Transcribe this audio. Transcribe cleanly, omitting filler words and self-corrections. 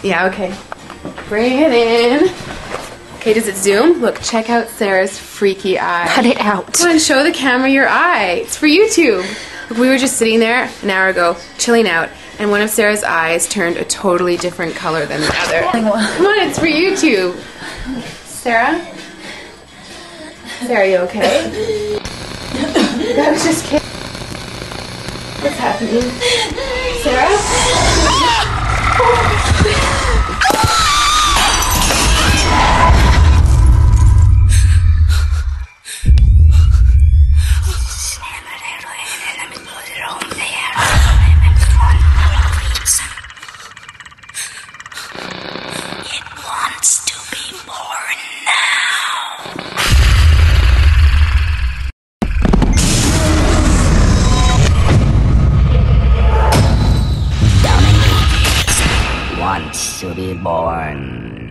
Yeah, okay. Bring it in. Okay, does it zoom? Look, check out Sarah's freaky eye. Cut it out. Come on, show the camera your eye. It's for YouTube. Look, we were just sitting there an hour ago, chilling out, and one of Sarah's eyes turned a totally different color than the other. Come on, it's for YouTube. Sarah? Sarah, you okay? I was just kidding. What's happening? Sarah? It wants to be born now. Dominique wants to be born.